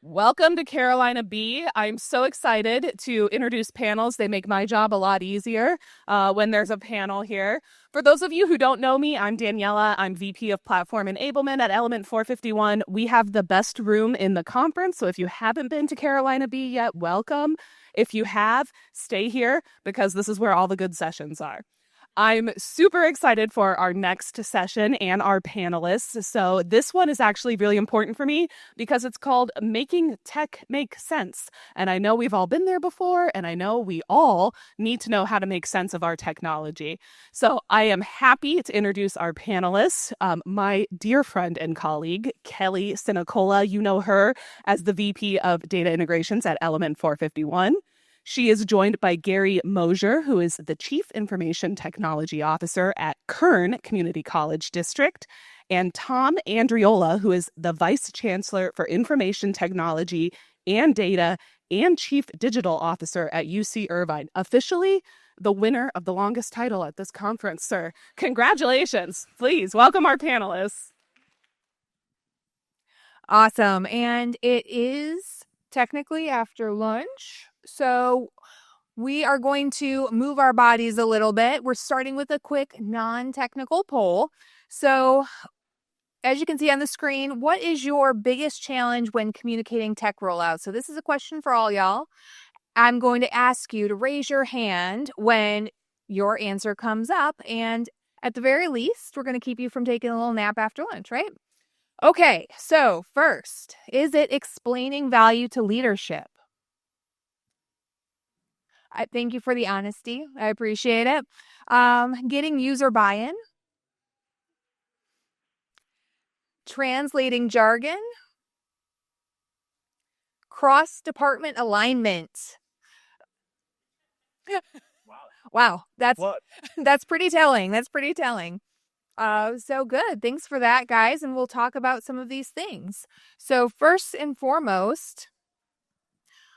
Welcome to Carolina B. I'm so excited to introduce panels. They make my job a lot easier when there's a panel here. For those of you who don't know me, I'm Daniela. I'm VP of Platform Enablement at Element 451. We have the best room in the conference, so if you haven't been to Carolina B yet, welcome. If you have, stay here because this is where all the good sessions are. I'm super excited for our next session and our panelists. So this one is actually really important for me because it's called Making Tech Make Sense. And I know we've all been there before, and I know we all need to know how to make sense of our technology. So I am happy to introduce our panelists. My dear friend and colleague, Kelly Sinacola. You know her as the VP of Data Integrations at Element 451. She is joined by Gary Moser, who is the Chief Information Technology Officer at Kern Community College District, and Tom Andriola, who is the Vice Chancellor for Information Technology and Data and Chief Digital Officer at UC Irvine. Officially, the winner of the longest title at this conference, sir. Congratulations. Please welcome our panelists. Awesome. And it is technically after lunch. So we are going to move our bodies a little bit. We're starting with a quick non-technical poll. So as you can see on the screen, what is your biggest challenge when communicating tech rollouts? So this is a question for all y'all. I'm going to ask you to raise your hand when your answer comes up. And at the very least, we're going to keep you from taking a little nap after lunch, right? Okay, so first, is it explaining value to leadership? I thank you for the honesty. I appreciate it. Getting user buy-in. Translating jargon. Cross-department alignment. Wow, that's pretty telling. That's pretty telling. So good. Thanks for that, guys. And we'll talk about some of these things. So first and foremost,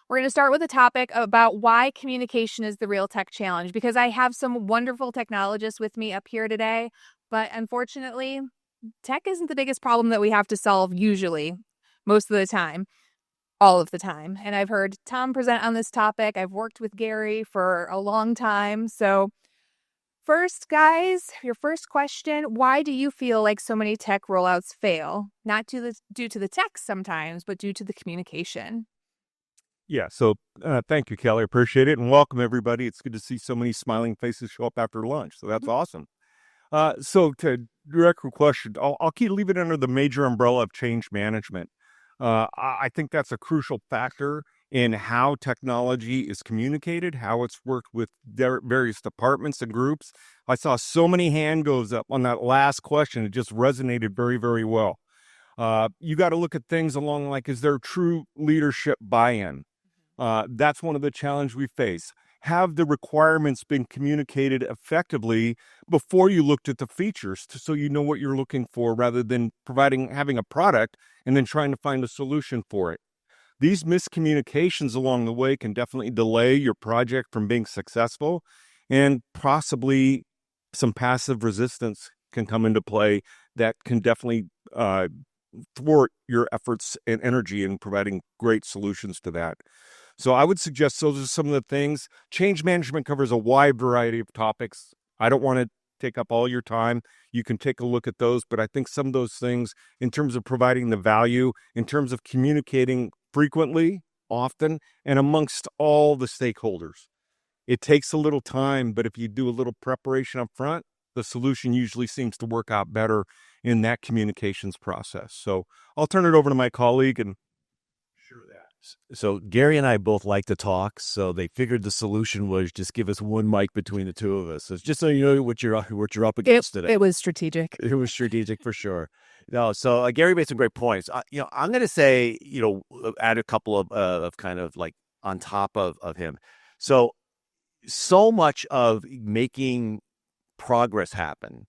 we're going to start with a topic about why communication is the real tech challenge, because I have some wonderful technologists with me up here today, but unfortunately, tech isn't the biggest problem that we have to solve usually, most of the time, all of the time. And I've heard Tom present on this topic. I've worked with Gary for a long time. So first, guys, your first question, why do you feel like so many tech rollouts fail? Not due to the tech sometimes, but due to the communication. Yeah, so thank you, Kelly. Appreciate it. And welcome, everybody. It's good to see so many smiling faces show up after lunch. So that's awesome. So to direct your question, I'll leave it under the major umbrella of change management. I think that's a crucial factor in how technology is communicated, how it's worked with various departments and groups. I saw so many hand goes up on that last question. It just resonated very, very well. You got to look at things along like, is there true leadership buy-in? That's one of the challenges we face. Have the requirements been communicated effectively before you looked at the features so you know what you're looking for rather than having a product and then trying to find a solution for it? These miscommunications along the way can definitely delay your project from being successful, and possibly some passive resistance can come into play that can definitely thwart your efforts and energy in providing great solutions to that. So I would suggest those are some of the things. Change management covers a wide variety of topics. I don't want to take up all your time. You can take a look at those, but I think some of those things in terms of providing the value, in terms of communicating frequently, often, and amongst all the stakeholders. It takes a little time, but if you do a little preparation up front, the solution usually seems to work out better in that communications process. So I'll turn it over to my colleague and share that. So Gary and I both like to talk, so they figured the solution was just give us one mic between the two of us. So just so you know what you're up against today. It was strategic. It was strategic for sure. No, so Gary made some great points. I'm going to say, add a couple of kind of like on top of him. So much of making progress happen,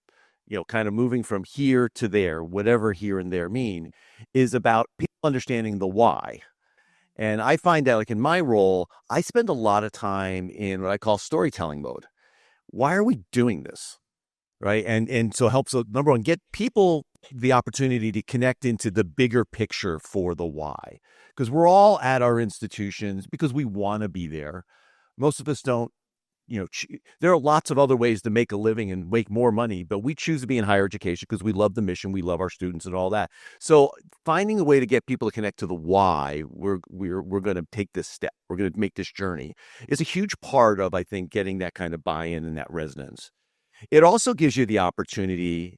kind of moving from here to there, whatever here and there mean, is about people understanding the why. And I find that, like in my role, I spend a lot of time in what I call storytelling mode. Why are we doing this? right? And so helps, number one, get people the opportunity to connect into the bigger picture for the why. Because we're all at our institutions because we want to be there. Most of us don't, there are lots of other ways to make a living and make more money, but we choose to be in higher education because we love the mission, we love our students and all that. So finding a way to get people to connect to the why we're going to take this step, we're going to make this journey, is a huge part of, I think, getting that kind of buy-in and that resonance. It also gives you the opportunity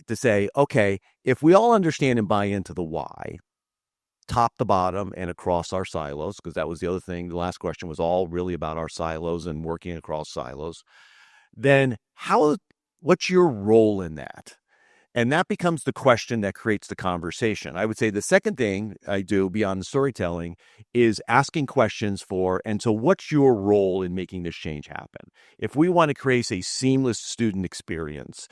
to say, okay, if we all understand and buy into the why, top to bottom and across our silos, because that was the other thing. The last question was all really about our silos and working across silos. Then what's your role in that? And that becomes the question that creates the conversation. I would say the second thing I do beyond the storytelling is asking questions and so what's your role in making this change happen? If we want to create a seamless student experience,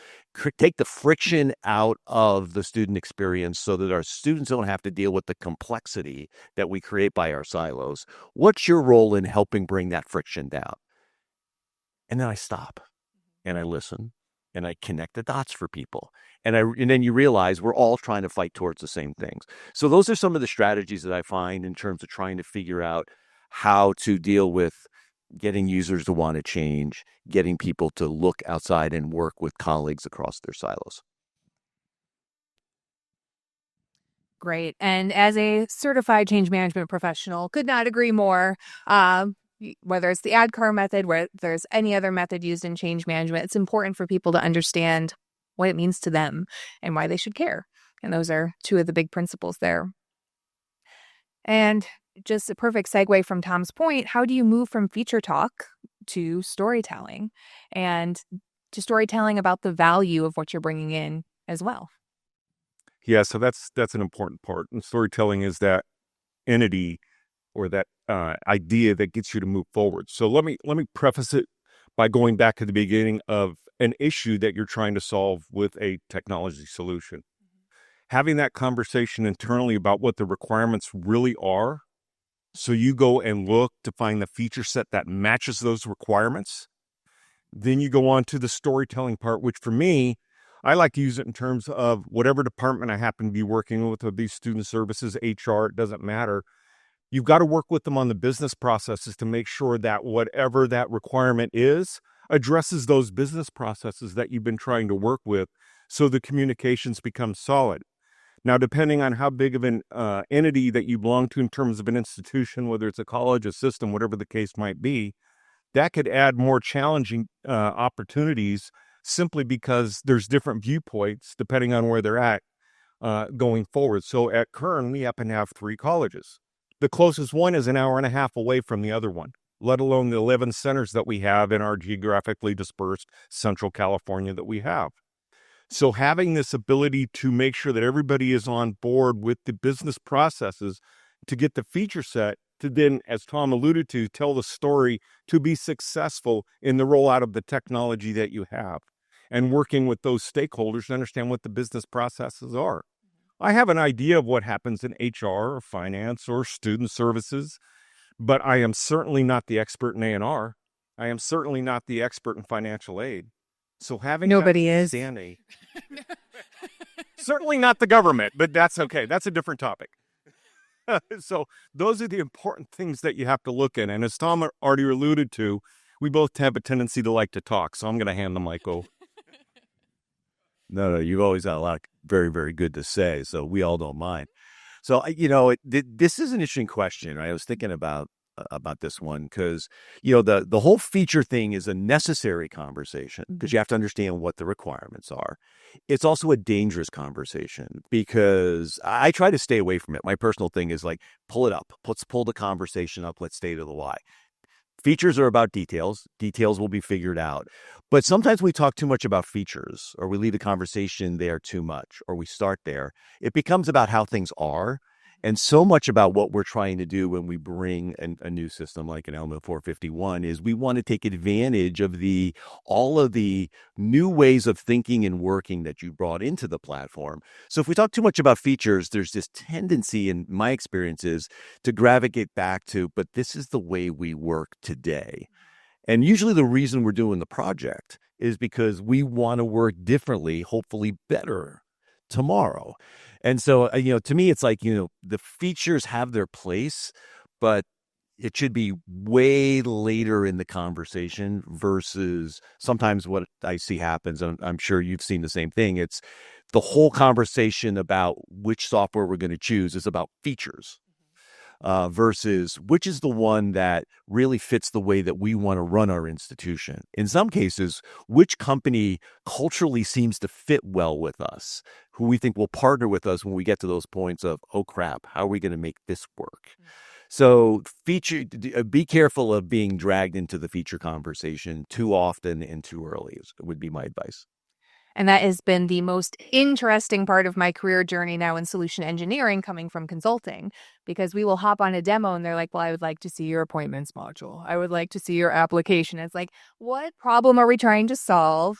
take the friction out of the student experience so that our students don't have to deal with the complexity that we create by our silos, what's your role in helping bring that friction down? And then I stop and I listen and I connect the dots for people. And then you realize we're all trying to fight towards the same things. So those are some of the strategies that I find in terms of trying to figure out how to deal with getting users to want to change, getting people to look outside and work with colleagues across their silos. Great. And as a certified change management professional, could not agree more. Whether it's the ADKAR method, whether there's any other method used in change management, it's important for people to understand what it means to them and why they should care. And those are two of the big principles there. And just a perfect segue from Tom's point, how do you move from feature talk to storytelling and to storytelling about the value of what you're bringing in as well? Yeah, so that's an important part. And storytelling is that entity or that idea that gets you to move forward. So let me preface it by going back to the beginning of an issue that you're trying to solve with a technology solution. Having that conversation internally about what the requirements really are. So you go and look to find the feature set that matches those requirements. Then you go on to the storytelling part, which for me, I like to use it in terms of whatever department I happen to be working with these student services, HR, it doesn't matter. You've got to work with them on the business processes to make sure that whatever that requirement is addresses those business processes that you've been trying to work with so the communications become solid. Now, depending on how big of an entity that you belong to in terms of an institution, whether it's a college, a system, whatever the case might be, that could add more challenging opportunities simply because there's different viewpoints depending on where they're at going forward. So at Kern, we happen to have 3 colleges. The closest one is an hour and a half away from the other one, let alone the 11 centers that we have in our geographically dispersed Central California that we have. So having this ability to make sure that everybody is on board with the business processes to get the feature set to then, as Tom alluded to, tell the story to be successful in the rollout of the technology that you have and working with those stakeholders to understand what the business processes are. I have an idea of what happens in HR or finance or student services, but I am certainly not the expert in A&R. I am certainly not the expert in financial aid. So having Nobody is. Certainly not the government, but that's okay. That's a different topic. So those are the important things that you have to look at. And as Tom already alluded to, we both have a tendency to like to talk. So I'm going to hand the mic over. No, you've always got a lot of very, very good to say. So we all don't mind. So, this is an interesting question. Right? I was thinking about this one because, the whole feature thing is a necessary conversation because you have to understand what the requirements are. It's also a dangerous conversation because I try to stay away from it. My personal thing is like, pull it up. Let's pull the conversation up. Let's stay to the why. Features are about details. Details will be figured out. But sometimes we talk too much about features or we leave the conversation there too much or we start there. It becomes about how things are and so much about what we're trying to do when we bring a new system like an Element 451 is we want to take advantage of all of the new ways of thinking and working that you brought into the platform. So if we talk too much about features, there's this tendency in my experiences to gravitate back to, but this is the way we work today. And usually the reason we're doing the project is because we want to work differently, hopefully better tomorrow. And so, to me, it's like, the features have their place, but it should be way later in the conversation versus sometimes what I see happens, and I'm sure you've seen the same thing. It's the whole conversation about which software we're going to choose is about features versus which is the one that really fits the way that we want to run our institution. In some cases, which company culturally seems to fit well with us, who we think will partner with us when we get to those points of, oh crap, how are we going to make this work? So be careful of being dragged into the feature conversation too often and too early would be my advice. And that has been the most interesting part of my career journey now in solution engineering, coming from consulting, because we will hop on a demo and they're like, well, I would like to see your appointments module. I would like to see your application. It's like, what problem are we trying to solve?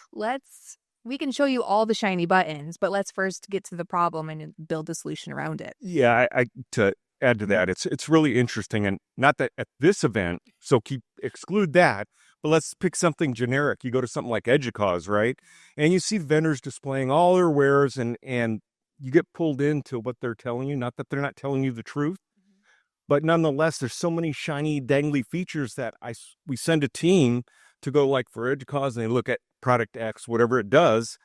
We can show you all the shiny buttons, but let's first get to the problem and build a solution around it. Yeah, to add to that, it's really interesting, and not that at this event, so exclude that. But let's pick something generic. You go to something like Educause, right? And you see vendors displaying all their wares and you get pulled into what they're telling you. Not that they're not telling you the truth, but nonetheless, there's so many shiny, dangly features that we send a team to go like for Educause and they look at product X, whatever it does,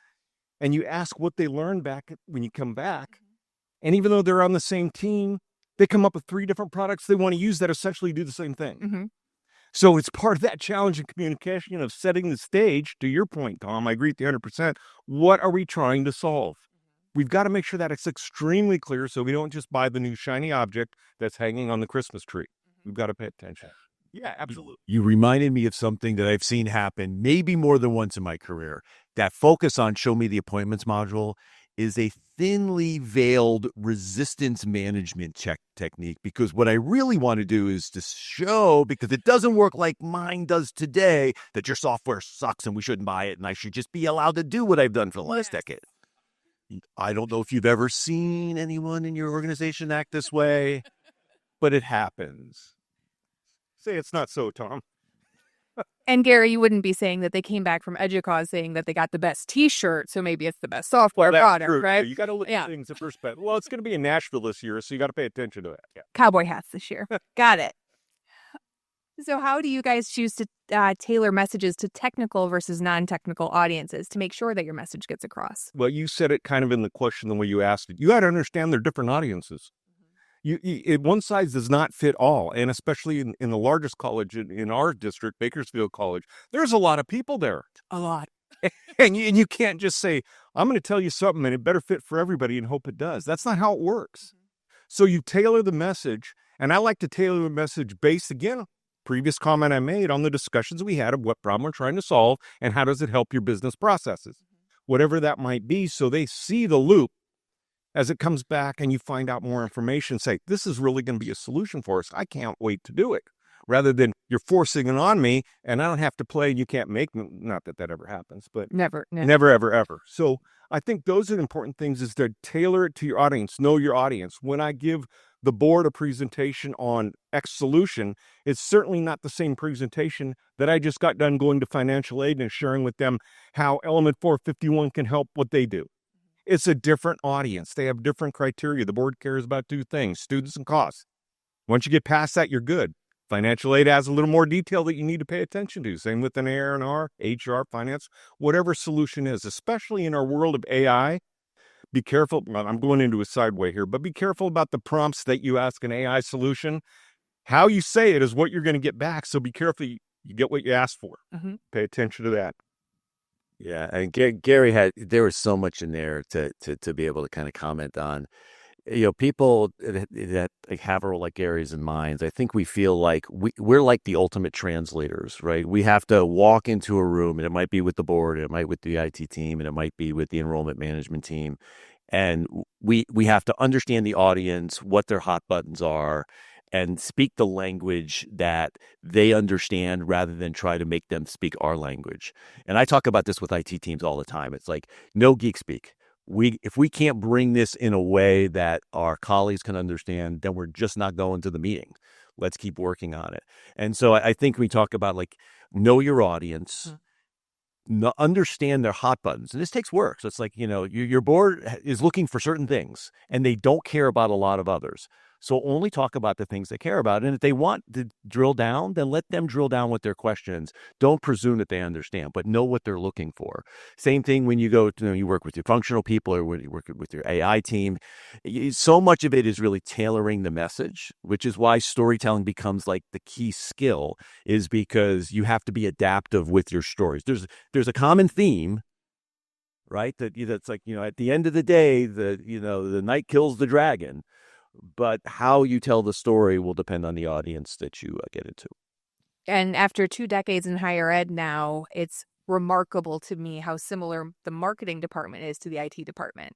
and you ask what they learned back when you come back. And even though they're on the same team, they come up with 3 different products they want to use that essentially do the same thing. Mm-hmm. So it's part of that challenge in communication of setting the stage. To your point, Tom, I agree with you 100%. What are we trying to solve? We've got to make sure that it's extremely clear so we don't just buy the new shiny object that's hanging on the Christmas tree. We've got to pay attention. Yeah, absolutely. You reminded me of something that I've seen happen maybe more than once in my career. That focus on show me the appointments module is a thinly veiled resistance management technique, because what I really want to do is to show, because it doesn't work like mine does today, that your software sucks and we shouldn't buy it and I should just be allowed to do what I've done for the last decade. I don't know if you've ever seen anyone in your organization act this way, but it happens. Say it's not so, Tom. And Gary, you wouldn't be saying that they came back from Educause saying that they got the best T-shirt, so maybe it's the best software product, true, right? So you got to look at things at first. Well, it's going to be in Nashville this year, so you got to pay attention to that. Yeah. Cowboy hats this year. Got it. So how do you guys choose to tailor messages to technical versus non-technical audiences to make sure that your message gets across? Well, you said it kind of in the question the way you asked it. You got to understand they're different audiences. One size does not fit all, and especially in the largest college in our district, Bakersfield College, there's a lot of people there. A lot. And you can't just say, I'm going to tell you something and it better fit for everybody and hope it does. That's not how it works. So you tailor the message, and I like to tailor the message based, again, previous comment I made on the discussions we had of what problem we're trying to solve and how does it help your business processes, whatever that might be, so they see the loop. As it comes back and you find out more information, say, this is really going to be a solution for us. I can't wait to do it. Rather than you're forcing it on me and I don't have to play and you can't make me. Not that ever happens, but never, ever. So I think those are the important things, is to tailor it to your audience, know your audience. When I give the board a presentation on X solution, it's certainly not the same presentation that I just got done going to financial aid and sharing with them how Element 451 can help what they do. It's a different audience. They have different criteria. The board cares about 2 things, students and costs. Once you get past that, you're good. Financial aid has a little more detail that you need to pay attention to. Same with an A&R, HR, finance, whatever solution is, especially in our world of AI. Be careful. Well, I'm going into a sideway here, but be careful about the prompts that you ask an AI solution. How you say it is what you're going to get back. So be careful you get what you ask for. Mm-hmm. Pay attention to that. Yeah, and Gary there was so much in there to be able to kind of comment on. People that have a role like Gary's and mine's, I think we feel like we're like the ultimate translators, right? We have to walk into a room, and it might be with the board, and it might be with the IT team, and it might be with the enrollment management team. And we have to understand the audience, what their hot buttons are, and speak the language that they understand rather than try to make them speak our language. And I talk about this with IT teams all the time. It's like, no geek speak. If we can't bring this in a way that our colleagues can understand, then we're just not going to the meeting. Let's keep working on it. And so I think we talk about, like, know your audience, understand their hot buttons. And this takes work. So it's like, your board is looking for certain things and they don't care about a lot of others. So only talk about the things they care about. And if they want to drill down, then let them drill down with their questions. Don't presume that they understand, but know what they're looking for. Same thing when you go to, you work with your functional people or when you work with your AI team. So much of it is really tailoring the message, which is why storytelling becomes like the key skill, is because you have to be adaptive with your stories. There's a common theme, right? That's like, at the end of the day, the knight kills the dragon. But how you tell the story will depend on the audience that you get into. And after 2 decades in higher ed now, it's remarkable to me how similar the marketing department is to the IT department.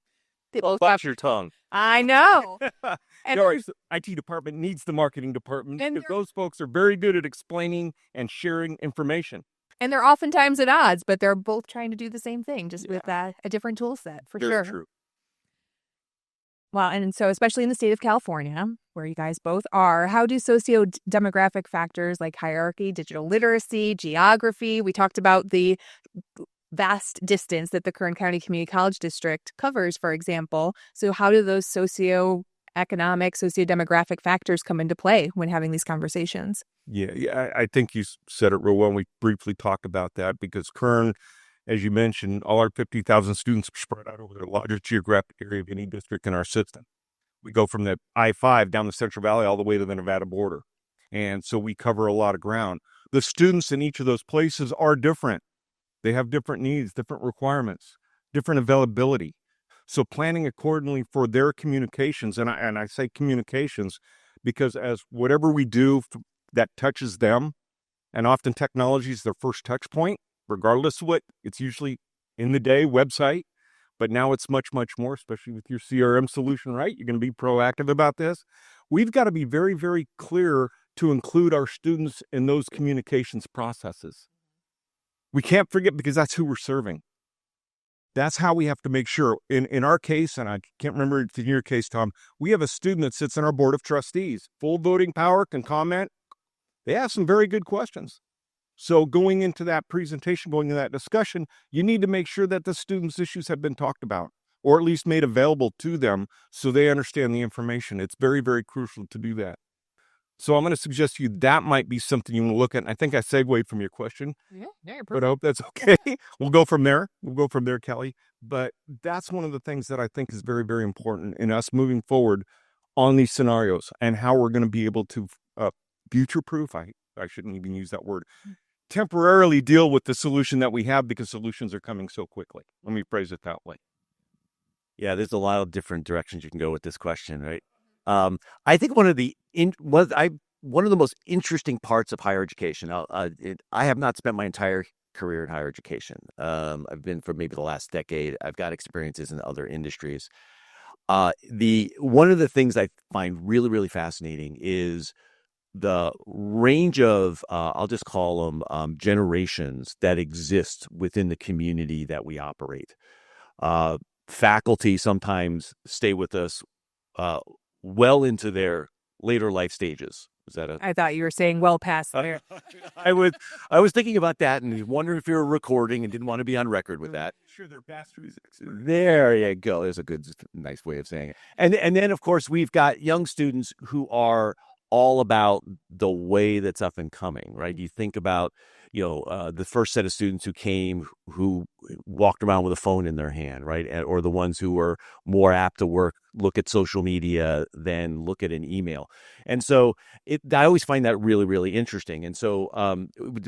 Watch your tongue. I know. And the IT department needs the marketing department because those folks are very good at explaining and sharing information. And they're oftentimes at odds, but they're both trying to do the same thing, just with a different tool set, for sure. True. Well, and so especially in the state of California, where you guys both are, how do socio-demographic factors like hierarchy, digital literacy, geography, we talked about the vast distance that the Kern County Community College District covers, for example. So how do those socio-economic, socio-demographic factors come into play when having these conversations? Yeah, I think you said it real well. We briefly talked about that because Kern, as you mentioned, all our 50,000 students are spread out over the largest geographic area of any district in our system. We go from the I-5 down the Central Valley all the way to the Nevada border. And so we cover a lot of ground. The students in each of those places are different. They have different needs, different requirements, different availability. So planning accordingly for their communications, and I say communications because as whatever we do that touches them, and often technology is their first touch point, regardless of what, it's usually in the day website, but now it's much, much more, especially with your CRM solution, right? You're going to be proactive about this. We've got to be very, very clear to include our students in those communications processes. We can't forget because that's who we're serving. That's how we have to make sure. In our case, and I can't remember if in your case, Tom, we have a student that sits on our board of trustees, full voting power, can comment. They ask some very good questions. So going into that presentation, going into that discussion, you need to make sure that the students' issues have been talked about or at least made available to them so they understand the information. It's very, very crucial to do that. So I'm going to suggest to you that might be something you want to look at. And I think I segued from your question, but I hope that's okay. We'll go from there. Kelly. But that's one of the things that I think is very, very important in us moving forward on these scenarios and how we're going to be able to future-proof. I shouldn't even use that word. Temporarily deal with the solution that we have because solutions are coming so quickly. Let me phrase it that way. Yeah, there's a lot of different directions you can go with this question, right? I think one of the most interesting parts of higher education. I have not spent my entire career in higher education. I've been for maybe the last decade. I've got experiences in other industries. One of the things I find really, really fascinating is the range of, I'll just call them generations that exist within the community that we operate. Faculty sometimes stay with us well into their later life stages. Is that I thought you were saying well past there. I was thinking about that and wondering if you were recording and didn't want to be on record with that. Sure, they're bastards. There you go. There's a good, nice way of saying it. And then, of course, we've got young students who are all about the way that's up and coming, right? You think about, the first set of students who came, who walked around with a phone in their hand, right? Or the ones who were more apt to look at social media than look at an email. And so I always find that really, really interesting. And so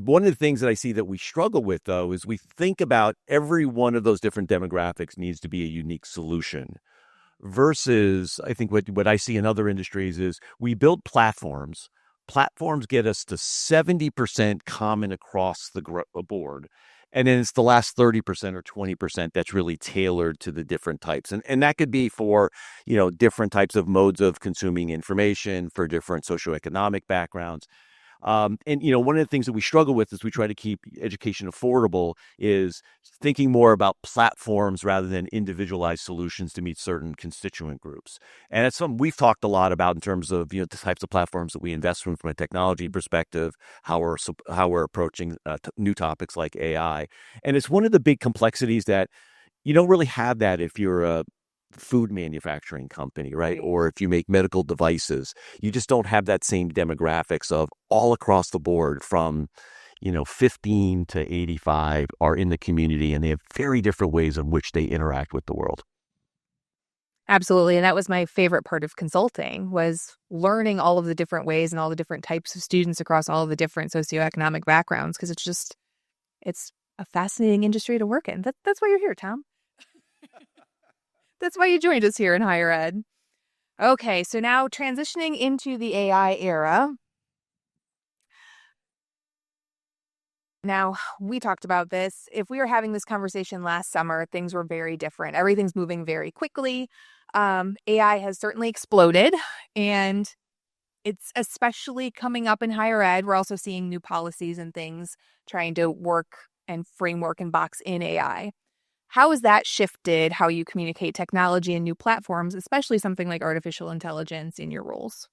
one of the things that I see that we struggle with, though, is we think about every one of those different demographics needs to be a unique solution. Versus, I think what I see in other industries is we build platforms. Platforms get us to 70% common across the board. And then it's the last 30% or 20% that's really tailored to the different types. And that could be for, different types of modes of consuming information, for different socioeconomic backgrounds. And one of the things that we struggle with as we try to keep education affordable is thinking more about platforms rather than individualized solutions to meet certain constituent groups. And it's something we've talked a lot about in terms of the types of platforms that we invest in from a technology perspective, how we're approaching new topics like AI. And it's one of the big complexities that you don't really have that if you're a food manufacturing company, right? Or if you make medical devices, you just don't have that same demographics of all across the board from 15 to 85 are in the community, and they have very different ways in which they interact with the world. Absolutely. And that was my favorite part of consulting, was learning all of the different ways and all the different types of students across all of the different socioeconomic backgrounds, because it's a fascinating industry to work in. That's why you're here, Tom. That's why you joined us here in higher ed. Okay, so now transitioning into the AI era. Now, we talked about this. If we were having this conversation last summer, things were very different. Everything's moving very quickly. AI has certainly exploded, and it's especially coming up in higher ed. We're also seeing new policies and things trying to work and framework and box in AI. How has that shifted how you communicate technology and new platforms, especially something like artificial intelligence, in your roles?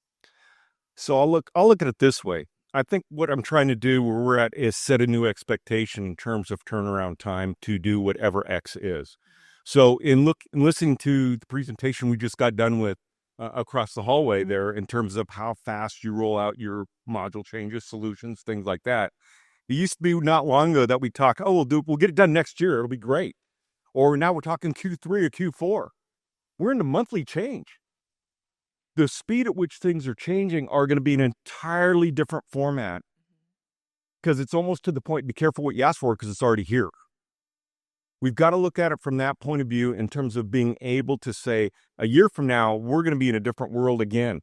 So I'll look at it this way. I think what I'm trying to do where we're at is set a new expectation in terms of turnaround time to do whatever X is. So in listening to the presentation we just got done with across the hallway there, in terms of how fast you roll out your module changes, solutions, things like that. It used to be not long ago that we talk, we'll get it done next year. It'll be great. Or now we're talking Q3 or Q4. We're in the monthly change. The speed at which things are changing are going to be an entirely different format, because it's almost to the point, be careful what you ask for, because it's already here. We've got to look at it from that point of view in terms of being able to say, a year from now, we're going to be in a different world again.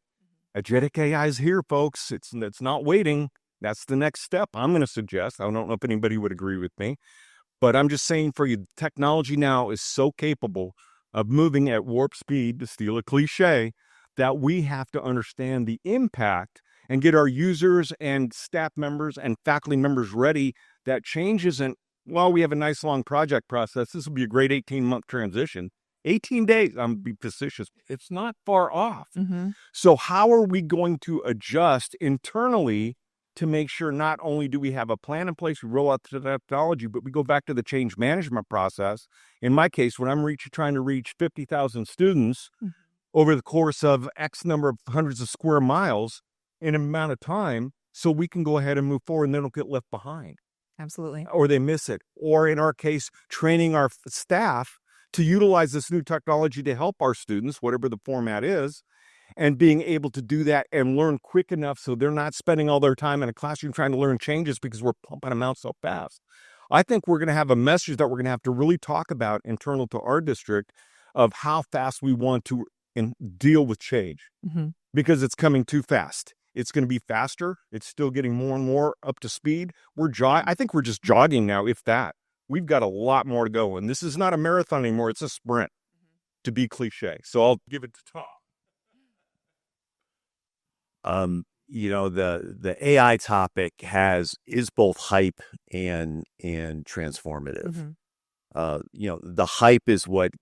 Agentic AI is here, folks. It's not waiting. That's the next step I'm going to suggest. I don't know if anybody would agree with me. But I'm just saying for you, technology now is so capable of moving at warp speed, to steal a cliche, that we have to understand the impact and get our users and staff members and faculty members ready. That change isn't, we have a nice long project process. This will be a great 18-month transition. 18 days, I'm be facetious. It's not far off. Mm-hmm. So how are we going to adjust internally to make sure not only do we have a plan in place, we roll out the technology, but we go back to the change management process. In my case, when I'm trying to reach 50,000 students over the course of X number of hundreds of square miles in an amount of time, so we can go ahead and move forward and they don't get left behind. Absolutely. Or they miss it. Or in our case, training our staff to utilize this new technology to help our students, whatever the format is, and being able to do that and learn quick enough so they're not spending all their time in a classroom trying to learn changes because we're pumping them out so fast. I think we're going to have a message that we're going to have to really talk about internal to our district of how fast we want to deal with change, because it's coming too fast. It's going to be faster. It's still getting more and more up to speed. I think we're just jogging now, if that. We've got a lot more to go. And this is not a marathon anymore. It's a sprint, to be cliche. So I'll give it to Tom. The AI topic is both hype and transformative. The hype is what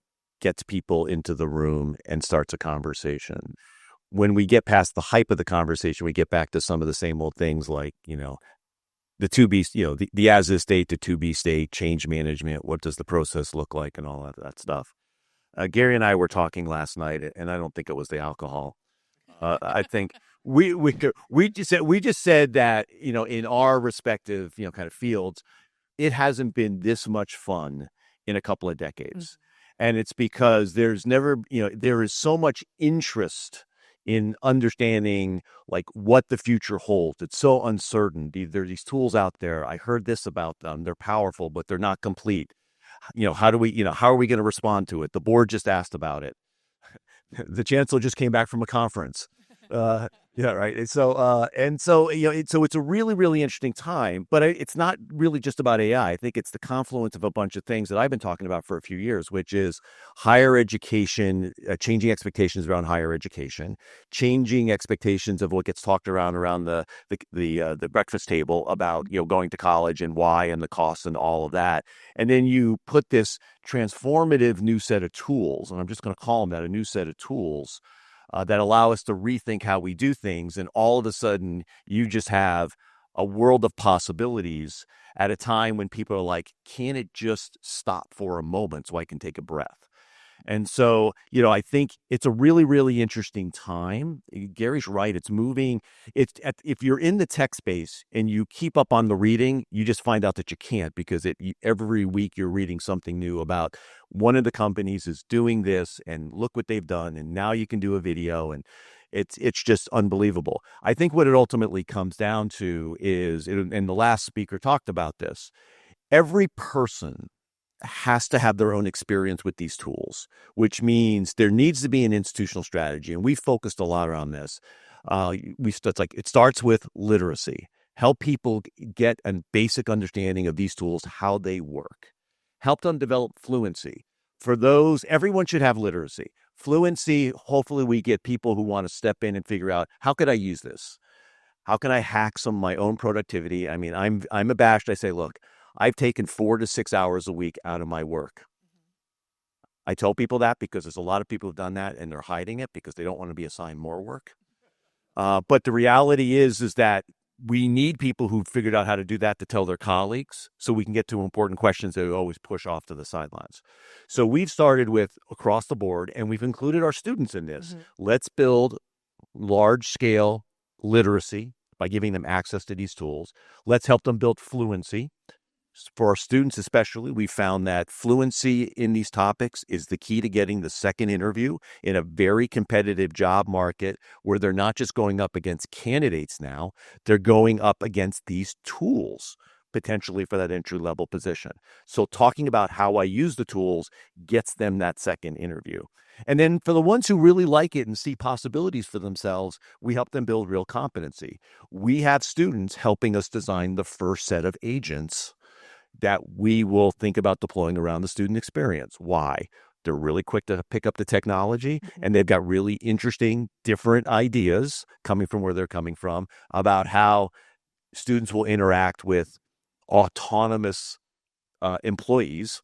gets people into the room and starts a conversation. When we get past the hype of the conversation, we get back to some of the same old things like, the to-be, the as-is state to to-be state, change management, what does the process look like, and all that stuff. Gary and I were talking last night, and I don't think it was the alcohol. I think we just said that, in our respective, kind of fields, it hasn't been this much fun in a couple of decades. And it's because there is so much interest in understanding like what the future holds. It's so uncertain. There are these tools out there. I heard this about them. They're powerful, but they're not complete. How are we going to respond to it? The board just asked about it. The chancellor just came back from a conference. Yeah, right. So it's a really, really interesting time, but it's not really just about AI. I think it's the confluence of a bunch of things that I've been talking about for a few years, which is higher education, changing expectations around higher education, changing expectations of what gets talked around the breakfast table about going to college and why and the costs and all of that, and then you put this transformative new set of tools, and I'm just going to call them that, a new set of tools that allow us to rethink how we do things. And all of a sudden, you just have a world of possibilities at a time when people are like, can it just stop for a moment so I can take a breath? And so, I think it's a really, really interesting time. Gary's right. It's moving. If you're in the tech space and you keep up on the reading, you just find out that you can't because every week you're reading something new about one of the companies is doing this and look what they've done. And now you can do a video and it's just unbelievable. I think what it ultimately comes down to is, and the last speaker talked about this, every person has to have their own experience with these tools, which means there needs to be an institutional strategy. And we focused a lot around this. It starts with literacy, help people get a basic understanding of these tools, how they work, help them develop fluency. For those, everyone should have literacy. Fluency, hopefully we get people who want to step in and figure out, how could I use this? How can I hack some of my own productivity? I mean, I'm abashed. I say, look, I've taken 4 to 6 hours a week out of my work. I tell people that because there's a lot of people who've done that and they're hiding it because they don't want to be assigned more work. But the reality is that we need people who've figured out how to do that to tell their colleagues so we can get to important questions that we always push off to the sidelines. So we've started with across the board, and we've included our students in this. Mm-hmm. Let's build large-scale literacy by giving them access to these tools. Let's help them build fluency. For our students especially, we found that fluency in these topics is the key to getting the second interview in a very competitive job market where they're not just going up against candidates now, they're going up against these tools potentially for that entry-level position. So talking about how I use the tools gets them that second interview. And then for the ones who really like it and see possibilities for themselves, we help them build real competency. We have students helping us design the first set of agents that we will think about deploying around the student experience. Why? They're really quick to pick up the technology, and they've got really interesting, different ideas coming from where they're coming from about how students will interact with autonomous employees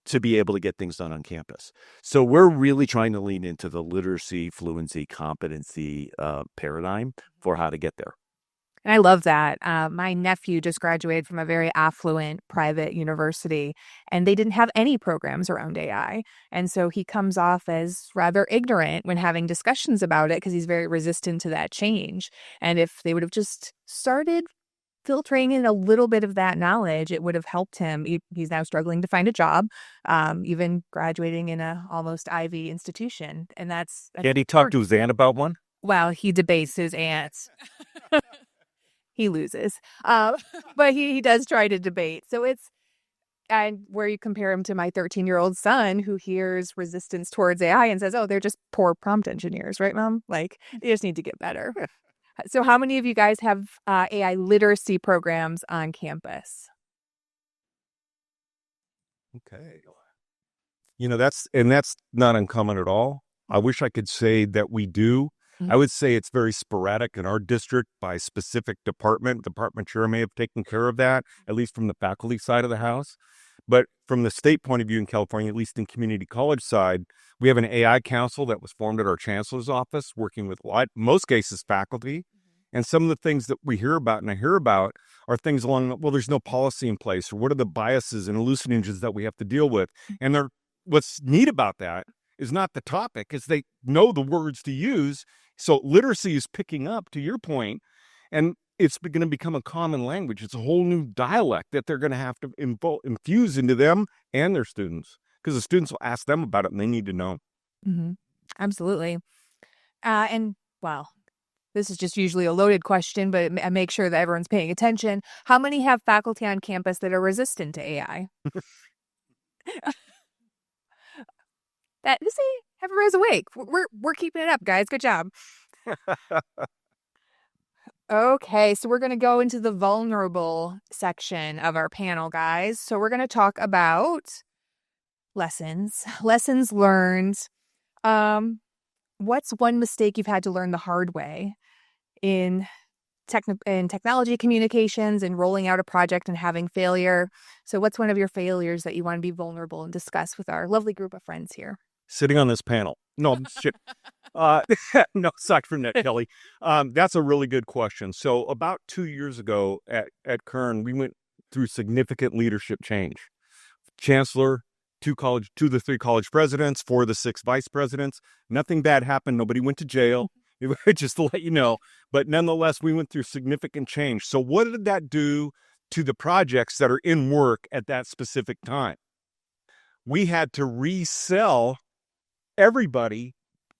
to be able to get things done on campus. So we're really trying to lean into the literacy, fluency, competency paradigm for how to get there. And I love that. My nephew just graduated from a very affluent private university, and they didn't have any programs around AI. And so he comes off as rather ignorant when having discussions about it because he's very resistant to that change. And if they would have just started filtering in a little bit of that knowledge, it would have helped him. He's now struggling to find a job, even graduating in a almost Ivy institution. And that's... Did he talk to his aunt about one? Well, he debates his aunts. He loses. But he does try to debate. So it's, and where you compare him to my 13-year-old son who hears resistance towards AI and says, oh, they're just poor prompt engineers, right, Mom? Like, they just need to get better. So how many of you guys have AI literacy programs on campus? Okay. That's not uncommon at all. I wish I could say that we do. I would say it's very sporadic in our district by specific department. Department chair may have taken care of that, at least from the faculty side of the house. But from the state point of view in California, at least in community college side, we have an AI council that was formed at our chancellor's office, working with most cases faculty. And some of the things that we hear about and I hear about are things along, well, there's no policy in place, or what are the biases and hallucinogens that we have to deal with? And what's neat about that is not the topic, is they know the words to use. So literacy is picking up, to your point, and it's going to become a common language. It's a whole new dialect that they're going to have to infuse into them and their students, because the students will ask them about it and they need to know. Mm-hmm. Absolutely. And well, this is just usually a loaded question, but I make sure that everyone's paying attention. How many have faculty on campus that are resistant to AI? See, everybody's awake. We're keeping it up, guys. Good job. Okay, so we're going to go into the vulnerable section of our panel, guys. So we're going to talk about lessons learned. What's one mistake you've had to learn the hard way in technology communications and rolling out a project and having failure? So what's one of your failures that you want to be vulnerable and discuss with our lovely group of friends here? Sitting on this panel. No, shit. No, aside from that, Kelly. That's a really good question. So about 2 years ago at Kern, we went through significant leadership change. Chancellor, two of the 3 college presidents, 4 of the 6 vice presidents. Nothing bad happened. Nobody went to jail. Just to let you know. But nonetheless, we went through significant change. So what did that do to the projects that are in work at that specific time? We had to resell everybody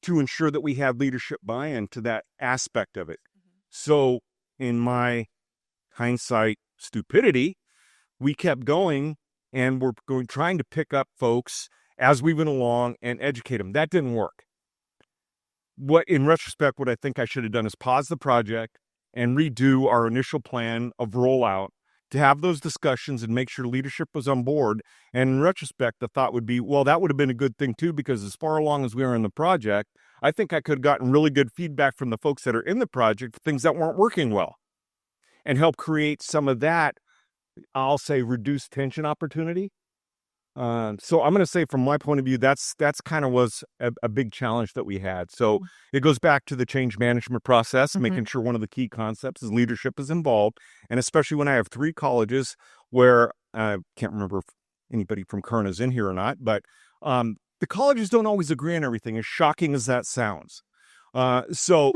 to ensure that we have leadership buy-in to that aspect of it. So in my hindsight stupidity, we kept going and we're trying to pick up folks as we went along and educate them. That didn't work. In retrospect, what I think I should have done is pause the project and redo our initial plan of rollout to have those discussions and make sure leadership was on board. And in retrospect, the thought would be, well, that would have been a good thing too, because as far along as we were in the project, I think I could have gotten really good feedback from the folks that are in the project for things that weren't working well and help create some of that, I'll say, reduced tension opportunity. So I'm going to say from my point of view, that's kind of was a big challenge that we had. So it goes back to the change management process, making sure one of the key concepts is leadership is involved. And especially when I have 3 colleges where I can't remember if anybody from Kern is in here or not, but the colleges don't always agree on everything, as shocking as that sounds. So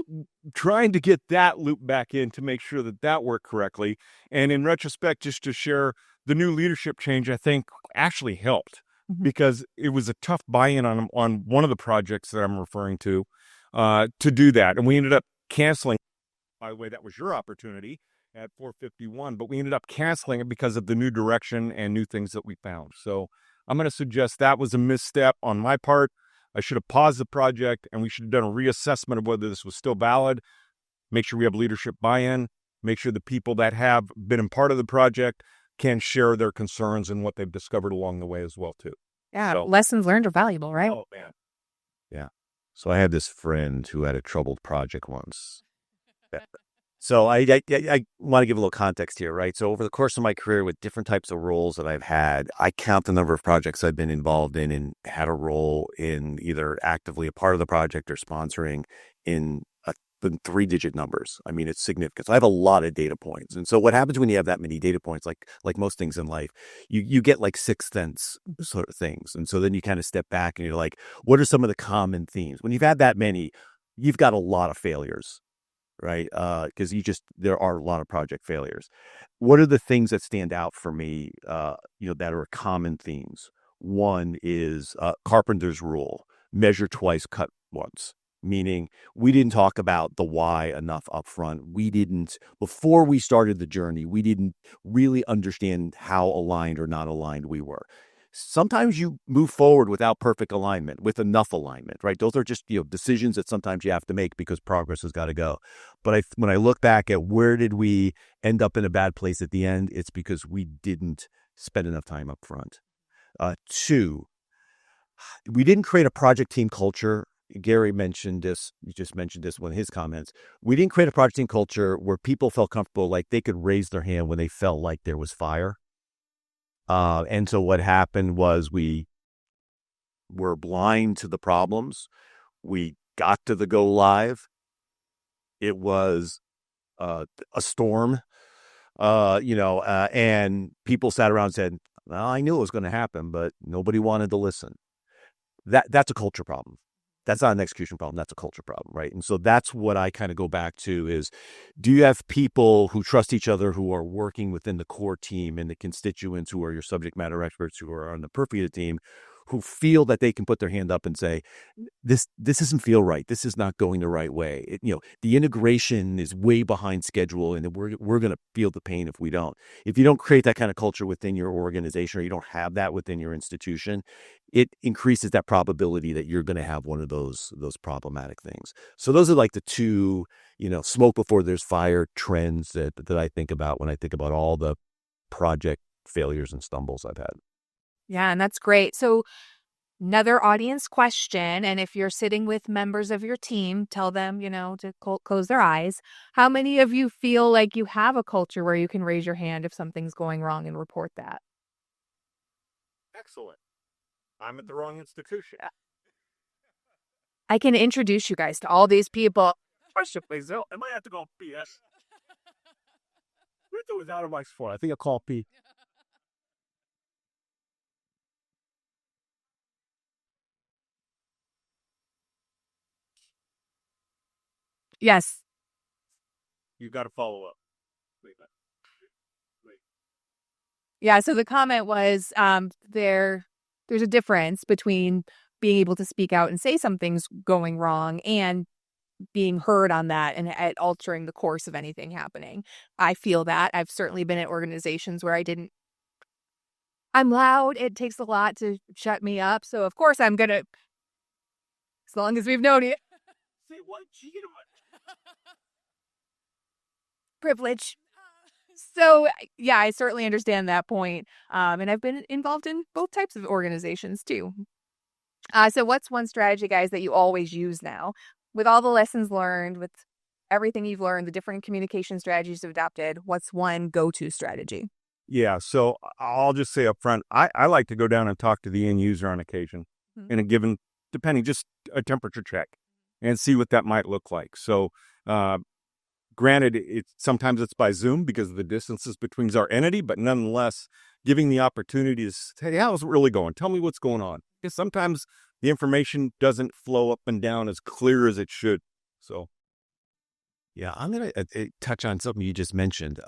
trying to get that loop back in to make sure that worked correctly. And in retrospect, just to share, the new leadership change, I think, actually helped because it was a tough buy-in on one of the projects that I'm referring to do that. And we ended up canceling. By the way, that was your opportunity at 451, but we ended up canceling it because of the new direction and new things that we found. So I'm going to suggest that was a misstep on my part. I should have paused the project and we should have done a reassessment of whether this was still valid. Make sure we have leadership buy-in. Make sure the people that have been a part of the project can share their concerns and what they've discovered along the way as well, too. Yeah, so, lessons learned are valuable, right? Oh, man. Yeah. So I had this friend who had a troubled project once. So I want to give a little context here, right? So over the course of my career with different types of roles that I've had, I count the number of projects I've been involved in and had a role in either actively a part of the project or sponsoring in the 3-digit numbers. I mean, it's significant. So I have a lot of data points. And so what happens when you have that many data points, like most things in life, you get like sixth sense sort of things. And so then you kind of step back and you're like, what are some of the common themes? When you've had that many, you've got a lot of failures, right? Because there are a lot of project failures. What are the things that stand out for me, that are common themes? One is Carpenter's rule, measure twice, cut once. Meaning we didn't talk about the why enough up front. Before we started the journey, we didn't really understand how aligned or not aligned we were. Sometimes you move forward without perfect alignment, with enough alignment, right? Those are just, decisions that sometimes you have to make because progress has got to go. But when I look back at where did we end up in a bad place at the end, it's because we didn't spend enough time up front. 2, we didn't create a project team culture. Gary mentioned this. You just mentioned this in his comments. We didn't create a project team culture where people felt comfortable, like they could raise their hand when they felt like there was fire. And so what happened was we were blind to the problems. We got to the go live. It was a storm, and people sat around and said, well, I knew it was going to happen, but nobody wanted to listen. That's a culture problem. That's not an execution problem. That's a culture problem, right? And so that's what I kind of go back to is, do you have people who trust each other, who are working within the core team and the constituents who are your subject matter experts who are on the periphery of the team, who feel that they can put their hand up and say, this doesn't feel right. This is not going the right way. The integration is way behind schedule, and we're going to feel the pain if we don't. If you don't create that kind of culture within your organization, or you don't have that within your institution, it increases that probability that you're going to have one of those problematic things. So those are like the two, smoke before there's fire trends that I think about when I think about all the project failures and stumbles I've had. Yeah, and that's great. So another audience question, and if you're sitting with members of your team, tell them, to close their eyes. How many of you feel like you have a culture where you can raise your hand if something's going wrong and report that? Excellent. I'm at the wrong institution. I can introduce you guys to all these people. Question, please. I might have to go PS. What was out of my sport? I think I'll call P. Yes. You got to follow up. Wait. Yeah, so the comment was there's a difference between being able to speak out and say something's going wrong and being heard on that and altering the course of anything happening. I feel that. I've certainly been at organizations where I'm loud. It takes a lot to shut me up. So, of course, I'm going to, as long as we've known it. Say what? Privilege. So, yeah, I certainly understand that point. And I've been involved in both types of organizations, too. So what's one strategy, guys, that you always use now? With all the lessons learned, with everything you've learned, the different communication strategies you've adopted, what's one go-to strategy? Yeah, so I'll just say up front, I like to go down and talk to the end user on occasion in a given, depending, just a temperature check and see what that might look like. So, granted, sometimes it's by Zoom because of the distances between our entity, but nonetheless, giving the opportunity to say, how's it really going? Tell me what's going on. Because sometimes the information doesn't flow up and down as clear as it should. So, yeah, I'm going to touch on something you just mentioned.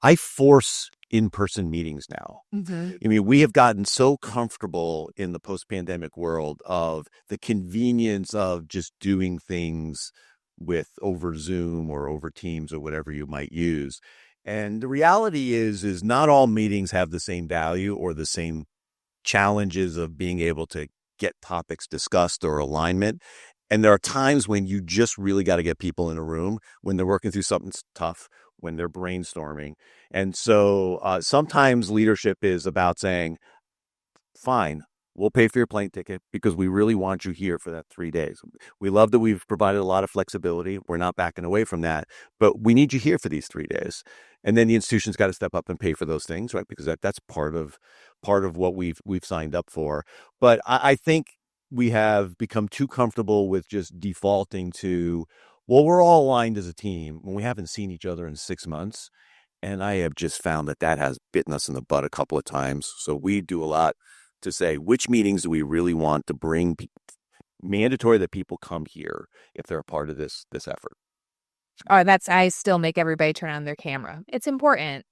I force in-person meetings now. Mm-hmm. I mean, we have gotten so comfortable in the post-pandemic world of the convenience of just doing things with over Zoom or over Teams or whatever you might use. And the reality is not all meetings have the same value or the same challenges of being able to get topics discussed or alignment. And there are times when you just really got to get people in a room when they're working through something tough, when they're brainstorming. And so sometimes leadership is about saying, fine, we'll pay for your plane ticket because we really want you here for that 3 days. We love that we've provided a lot of flexibility. We're not backing away from that, but we need you here for these 3 days. And then the institution's got to step up and pay for those things, right? Because that's part of what we've signed up for. But I think we have become too comfortable with just defaulting to, well, we're all aligned as a team when we haven't seen each other in 6 months. And I have just found that has bitten us in the butt a couple of times. So we do a lot to say, which meetings do we really want to bring mandatory that people come here if they're a part of this effort. Oh, I still make everybody turn on their camera. It's important.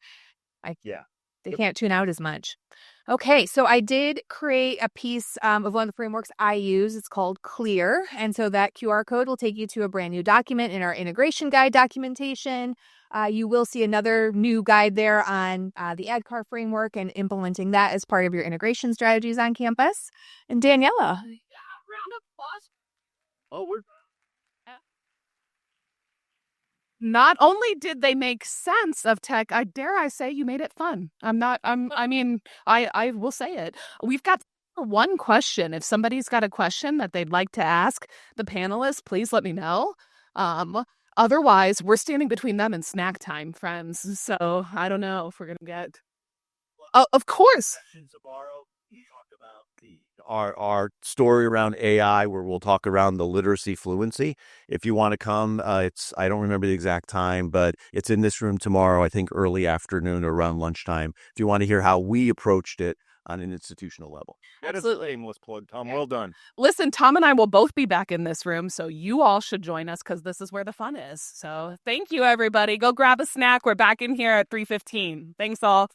They can't tune out as much. Okay, so I did create a piece of one of the frameworks I use. It's called Clear. And so that QR code will take you to a brand new document in our integration guide documentation. You will see another new guide there on the ADKAR framework and implementing that as part of your integration strategies on campus. And Daniela. Round of applause. Oh, we're... Not only did they make sense of tech, I say you made it fun. I will say it. We've got one question. If somebody's got a question that they'd like to ask the panelists, please let me know. Otherwise, we're standing between them and snack time, friends. So I don't know if we're going to get... Oh, of course. Tomorrow, we talk about our story around AI, where we'll talk around the literacy fluency. If you want to come, I don't remember the exact time, but it's in this room tomorrow, I think early afternoon or around lunchtime. If you want to hear how we approached it on an institutional level. Absolutely. That is a shameless plug, Tom. Well done. Listen, Tom and I will both be back in this room, so you all should join us because this is where the fun is. So thank you, everybody. Go grab a snack. We're back in here at 3:15. Thanks all.